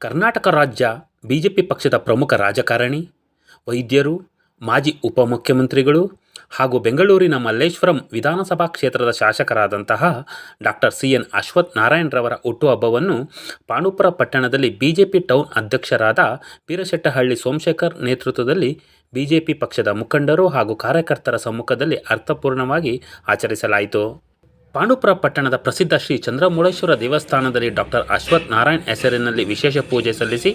ಕರ್ನಾಟಕ ರಾಜ್ಯ ಬಿಜೆಪಿ ಪಕ್ಷದ ಪ್ರಮುಖ ರಾಜಕಾರಣಿ, ವೈದ್ಯರು, ಮಾಜಿ ಉಪಮುಖ್ಯಮಂತ್ರಿಗಳು ಹಾಗೂ ಬೆಂಗಳೂರಿನ ಮಲ್ಲೇಶ್ವರಂ ವಿಧಾನಸಭಾ ಕ್ಷೇತ್ರದ ಶಾಸಕರಾದಂತಹ ಡಾಕ್ಟರ್ ಸಿ.ಎನ್. ಅಶ್ವಥ್ ನಾರಾಯಣರವರ ಹುಟ್ಟುಹಬ್ಬವನ್ನು ಪಾಂಡವಪುರ ಪಟ್ಟಣದಲ್ಲಿ ಬಿಜೆಪಿ ಟೌನ್ ಅಧ್ಯಕ್ಷರಾದ ಬೀರಶೆಟ್ಟಹಳ್ಳಿ ಸೋಮಶೇಖರ್ ನೇತೃತ್ವದಲ್ಲಿ ಬಿಜೆಪಿ ಪಕ್ಷದ ಮುಖಂಡರು ಹಾಗೂ ಕಾರ್ಯಕರ್ತರ ಸಮ್ಮುಖದಲ್ಲಿ ಅರ್ಥಪೂರ್ಣವಾಗಿ ಆಚರಿಸಲಾಯಿತು. ಪಾಂಡವಪುರ ಪಟ್ಟಣದ ಪ್ರಸಿದ್ಧ ಶ್ರೀ ಚಂದ್ರಮೌಳೇಶ್ವರ ದೇವಸ್ಥಾನದಲ್ಲಿ ಡಾಕ್ಟರ್ ಅಶ್ವಥ್ ನಾರಾಯಣ್ ಹೆಸರಿನಲ್ಲಿ ವಿಶೇಷ ಪೂಜೆ ಸಲ್ಲಿಸಿ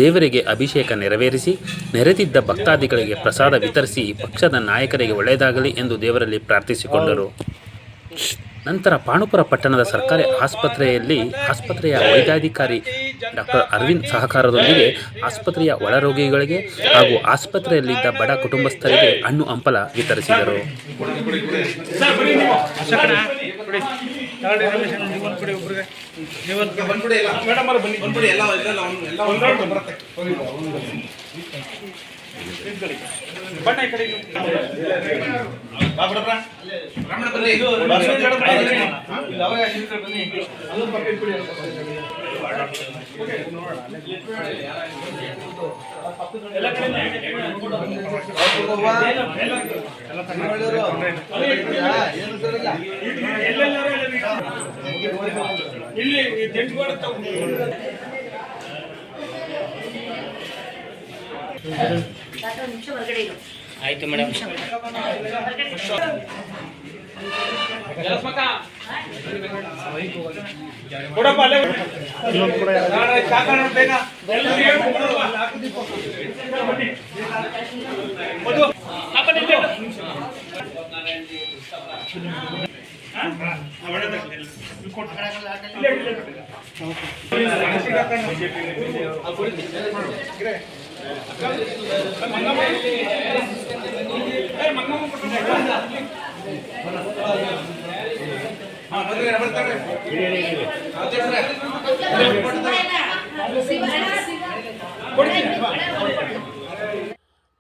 ದೇವರಿಗೆ ಅಭಿಷೇಕ ನೆರವೇರಿಸಿ ನೆರೆದಿದ್ದ ಭಕ್ತಾದಿಗಳಿಗೆ ಪ್ರಸಾದ ವಿತರಿಸಿ ಪಕ್ಷದ ನಾಯಕರಿಗೆ ಒಳ್ಳೆಯದಾಗಲಿ ಎಂದು ದೇವರಲ್ಲಿ ಪ್ರಾರ್ಥಿಸಿಕೊಂಡರು. ನಂತರ ಪಾಂಡವಪುರ ಪಟ್ಟಣದ ಸರ್ಕಾರಿ ಆಸ್ಪತ್ರೆಯ ವೈದ್ಯಾಧಿಕಾರಿ ಡಾಕ್ಟರ್ ಅರವಿಂದ್ ಸಹಕಾರದೊಂದಿಗೆ ಆಸ್ಪತ್ರೆಯ ಒಳರೋಗಿಗಳಿಗೆ ಹಾಗೂ ಆಸ್ಪತ್ರೆಯಲ್ಲಿದ್ದ ಬಡ ಕುಟುಂಬಸ್ಥರಿಗೆ ಹಣ್ಣು ಹಂಪಲ ವಿತರಿಸಿದರು. ಆಯ್ತು ಮೇಡಮ್.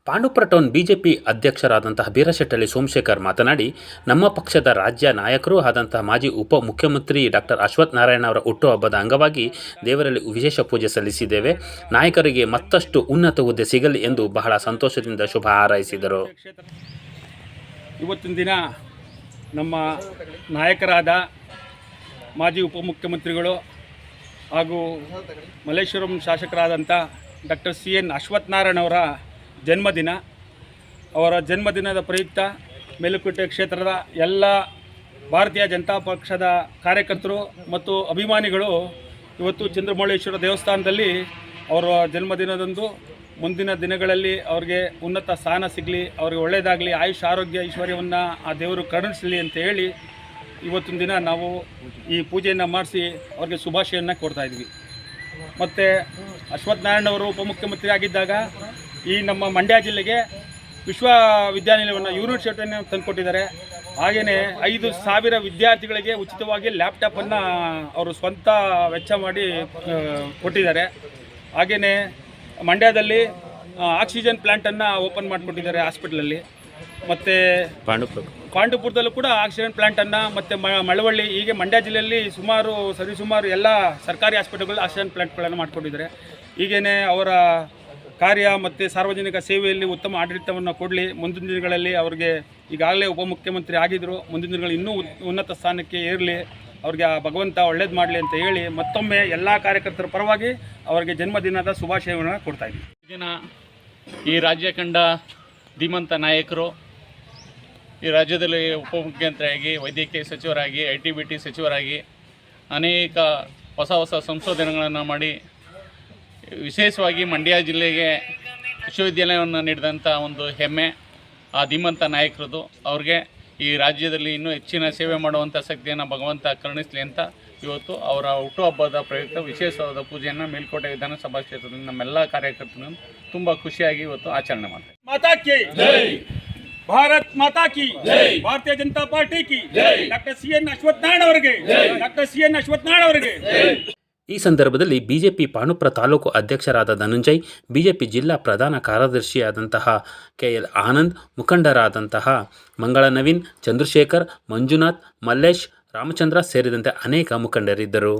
ಪಾಂಡವಪುರ ಟೌನ್ ಬಿಜೆಪಿ ಅಧ್ಯಕ್ಷರಾದಂತಹ ಬೀರಶೆಟ್ಟಹಳ್ಳಿ ಸೋಮಶೇಖರ್ ಮಾತನಾಡಿ, ನಮ್ಮ ಪಕ್ಷದ ರಾಜ್ಯ ನಾಯಕರೂ ಆದಂತಹ ಮಾಜಿ ಉಪಮುಖ್ಯಮಂತ್ರಿ ಡಾಕ್ಟರ್ ಅಶ್ವಥ್ ನಾರಾಯಣ್ ಅವರ ಹುಟ್ಟುಹಬ್ಬದ ಅಂಗವಾಗಿ ದೇವರಲ್ಲಿ ವಿಶೇಷ ಪೂಜೆ ಸಲ್ಲಿಸಿದ್ದೇವೆ. ನಾಯಕರಿಗೆ ಮತ್ತಷ್ಟು ಉನ್ನತ ಹುದ್ದೆ ಸಿಗಲಿ ಎಂದು ಬಹಳ ಸಂತೋಷದಿಂದ ಶುಭ ಹಾರೈಸಿದರು. ಇವತ್ತಿನ ದಿನ ನಮ್ಮ ನಾಯಕರಾದ ಮಾಜಿ ಉಪಮುಖ್ಯಮಂತ್ರಿಗಳು ಹಾಗೂ ಮಲ್ಲೇಶ್ವರಂ ಶಾಸಕರಾದಂಥ ಡಾಕ್ಟರ್ ಸಿ.ಎನ್. ಅಶ್ವಥ್ ನಾರಾಯಣ್ ಅವರ ಜನ್ಮದಿನ. ಅವರ ಜನ್ಮದಿನದ ಪ್ರಯುಕ್ತ ಮೇಲುಕೋಟೆ ಕ್ಷೇತ್ರದ ಎಲ್ಲ ಭಾರತೀಯ ಜನತಾ ಪಕ್ಷದ ಕಾರ್ಯಕರ್ತರು ಮತ್ತು ಅಭಿಮಾನಿಗಳು ಇವತ್ತು ಚಂದ್ರಮೌಳೇಶ್ವರ ದೇವಸ್ಥಾನದಲ್ಲಿ ಅವರ ಜನ್ಮದಿನದಂದು ಮುಂದಿನ ದಿನಗಳಲ್ಲಿ ಅವ್ರಿಗೆ ಉನ್ನತ ಸ್ಥಾನ ಸಿಗಲಿ, ಅವ್ರಿಗೆ ಒಳ್ಳೆಯದಾಗಲಿ, ಆಯುಷ್ ಆರೋಗ್ಯ ಐಶ್ವರ್ಯವನ್ನು ಆ ದೇವರು ಕರುಣಿಸಲಿ ಅಂತ ಹೇಳಿ ಇವತ್ತಿನ ದಿನ ನಾವು ಈ ಪೂಜೆಯನ್ನು ಮಾಡಿಸಿ ಅವ್ರಿಗೆ ಶುಭಾಶಯವನ್ನು ಕೊಡ್ತಾಯಿದ್ವಿ. ಮತ್ತು ಅಶ್ವಥ್ ನಾರಾಯಣ್ ಅವರು ಉಪಮುಖ್ಯಮಂತ್ರಿ ಆಗಿದ್ದಾಗ ಈ ನಮ್ಮ ಮಂಡ್ಯ ಜಿಲ್ಲೆಗೆ ವಿಶ್ವವಿದ್ಯಾನಿಲಯವನ್ನು ಯೂನಿವರ್ಸಿಟಿಯನ್ನು ತಂದುಕೊಟ್ಟಿದ್ದಾರೆ. ಹಾಗೆಯೇ 5,000 ವಿದ್ಯಾರ್ಥಿಗಳಿಗೆ ಉಚಿತವಾಗಿ ಲ್ಯಾಪ್ಟಾಪನ್ನು ಅವರು ಸ್ವಂತ ವೆಚ್ಚ ಮಾಡಿ ಕೊಟ್ಟಿದ್ದಾರೆ. ಹಾಗೆಯೇ ಮಂಡ್ಯದಲ್ಲಿ ಆಕ್ಸಿಜನ್ ಪ್ಲ್ಯಾಂಟನ್ನು ಓಪನ್ ಮಾಡಿಕೊಟ್ಟಿದ್ದಾರೆ ಹಾಸ್ಪಿಟ್ಲಲ್ಲಿ. ಮತ್ತು ಪಾಂಡವಪುರದಲ್ಲೂ ಕೂಡ ಆಕ್ಸಿಜನ್ ಪ್ಲ್ಯಾಂಟನ್ನು ಮತ್ತು ಮಳವಳ್ಳಿ, ಹೀಗೆ ಮಂಡ್ಯ ಜಿಲ್ಲೆಯಲ್ಲಿ ಸರಿಸುಮಾರು ಎಲ್ಲ ಸರ್ಕಾರಿ ಹಾಸ್ಪಿಟಲ್ಗಳು ಆಕ್ಸಿಜನ್ ಪ್ಲ್ಯಾಂಟ್ಗಳನ್ನು ಮಾಡಿಕೊಟ್ಟಿದ್ದಾರೆ. ಹೀಗೇ ಅವರ ಕಾರ್ಯ ಮತ್ತು ಸಾರ್ವಜನಿಕ ಸೇವೆಯಲ್ಲಿ ಉತ್ತಮ ಆಡಳಿತವನ್ನು ಕೊಡಲಿ. ಮುಂದಿನ ದಿನಗಳಲ್ಲಿ ಅವ್ರಿಗೆ ಈಗಾಗಲೇ ಉಪಮುಖ್ಯಮಂತ್ರಿ ಆಗಿದ್ದರು, ಮುಂದಿನ ದಿನಗಳು ಇನ್ನೂ ಉನ್ನತ ಸ್ಥಾನಕ್ಕೆ ಏರಲಿ, ಅವ್ರಿಗೆ ಆ ಭಗವಂತ ಒಳ್ಳೇದು ಮಾಡಲಿ ಅಂತ ಹೇಳಿ ಮತ್ತೊಮ್ಮೆ ಎಲ್ಲ ಕಾರ್ಯಕರ್ತರ ಪರವಾಗಿ ಅವರಿಗೆ ಜನ್ಮದಿನದ ಶುಭಾಶಯವನ್ನು ಕೊಡ್ತಾಯಿದ್ವಿ. ದಿನ ಈ ರಾಜ್ಯ ಕಂಡ ಧೀಮಂತ ನಾಯಕರು, ಈ ರಾಜ್ಯದಲ್ಲಿ ಉಪಮುಖ್ಯಮಂತ್ರಿಯಾಗಿ, ವೈದ್ಯಕೀಯ ಸಚಿವರಾಗಿ, ITBT ಸಚಿವರಾಗಿ ಅನೇಕ ಹೊಸ ಸಂಶೋಧನೆಗಳನ್ನು ಮಾಡಿ ವಿಶೇಷವಾಗಿ ಮಂಡ್ಯ ಜಿಲ್ಲೆಗೆ ವಿಶ್ವವಿದ್ಯಾಲಯವನ್ನು ನೀಡಿದಂಥ ಒಂದು ಹೆಮ್ಮೆ ಆ ಧೀಮಂತ ನಾಯಕರದು. ಅವ್ರಿಗೆ ಈ ರಾಜ್ಯದಲ್ಲಿ ಇನ್ನೂ ಹೆಚ್ಚಿನ ಸೇವೆ ಮಾಡುವಂಥ ಶಕ್ತಿಯನ್ನು ಭಗವಂತ ಕರುಣಿಸಲಿ ಅಂತ ಇವತ್ತು ಅವರ ಹುಟ್ಟುಹಬ್ಬದ ಪ್ರಯುಕ್ತ ವಿಶೇಷವಾದ ಪೂಜೆಯನ್ನು ಮೇಲ್ಕೋಟೆ ವಿಧಾನಸಭಾ ಕ್ಷೇತ್ರದಿಂದ ನಮ್ಮೆಲ್ಲ ಕಾರ್ಯಕರ್ತರು ತುಂಬ ಖುಷಿಯಾಗಿ ಇವತ್ತು ಆಚರಣೆ ಮಾಡ್ತಾರೆ. ಮಾತಾ ಕಿ ಜೈ, ಭಾರತ್ ಮಾತಾ ಕಿ ಜೈ, ಭಾರತೀಯ ಜನತಾ ಪಾರ್ಟಿ ಕಿ ಜೈ, ಡಾಕ್ಟರ್ ಸಿ.ಎನ್. ಅಶ್ವಥ್ ನಾರಾಯಣ್ ಅವರಿಗೆ, ಡಾಕ್ಟರ್ ಸಿ.ಎನ್. ಅಶ್ವಥ್ ನಾರಾಯಣ್ ಅವರಿಗೆ. ಈ ಸಂದರ್ಭದಲ್ಲಿ ಬಿಜೆಪಿ ಪಾಂಡವಪುರ ತಾಲೂಕು ಅಧ್ಯಕ್ಷರಾದ ಧನಂಜಯ್, ಬಿಜೆಪಿ ಜಿಲ್ಲಾ ಪ್ರಧಾನ ಕಾರ್ಯದರ್ಶಿಯಾದಂತಹ KL ಆನಂದ್, ಮುಖಂಡರಾದಂತಹ ಮಂಗಳ ನವೀನ್, ಚಂದ್ರಶೇಖರ್, ಮಂಜುನಾಥ್, ಮಲ್ಲೇಶ್, ರಾಮಚಂದ್ರ ಸೇರಿದಂತೆ ಅನೇಕ ಮುಖಂಡರಿದ್ದರು.